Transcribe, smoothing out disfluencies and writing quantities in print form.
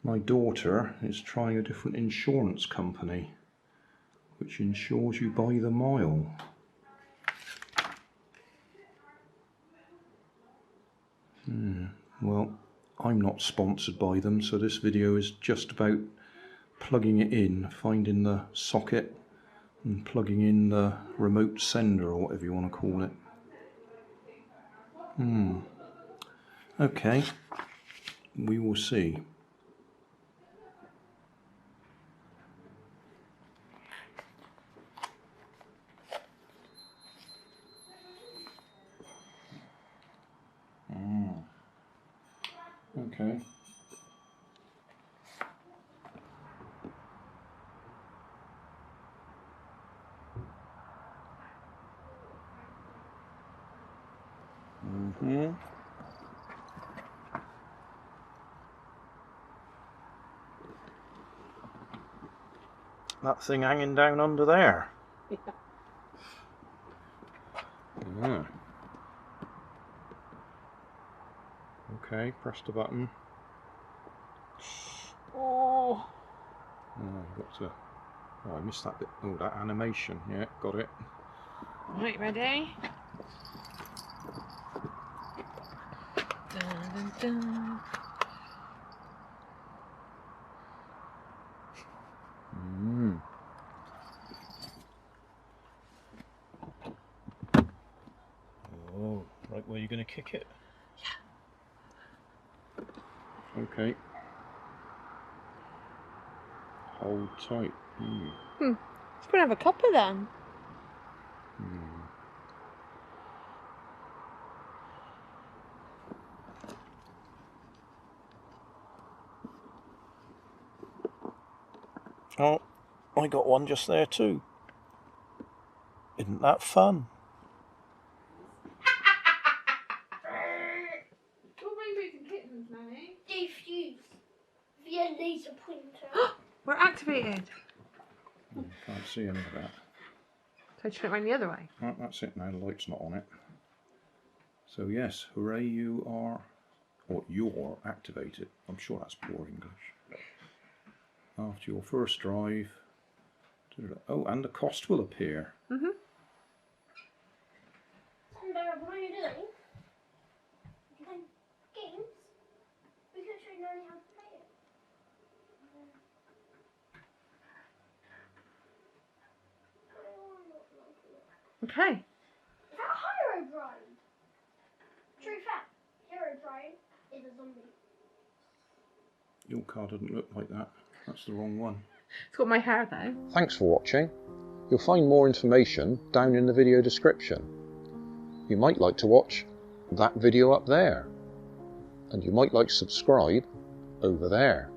My daughter is trying a different insurance company, which insures you by the mile. Well, I'm not sponsored by them, so this video is just about plugging it in, finding the socket and plugging in the remote sender, or whatever you want to call it. Okay, we will see. Okay. That thing hanging down under there. Yeah. Okay, press the button. Oh, got to. Oh, I missed that bit. Oh, that animation. Yeah, got it. Right, ready? Dun, dun, dun. Oh, right where you're going to kick it? Yeah. Okay. Hold tight. Let's go and have a cuppa then. Oh, I got one just there too. Isn't that fun? What rainbows and kittens, Nanny? Defuse via laser pointer. We're activated. Can't see any of that. So turn it around the other way. Oh, that's it now, the light's not on it. So yes, hooray, you are, or you're activated. I'm sure that's poor English. After your first drive. Oh, and the cost will appear. What are you doing? You're playing games? We can show you how to play it. Okay. Is that Hero Drive? True fact, Hero Drive is a zombie. Your car doesn't look like that. That's the wrong one. It's got my hair though. Thanks for watching. You'll find more information down in the video description. You might like to watch that video up there. And you might like to subscribe over there.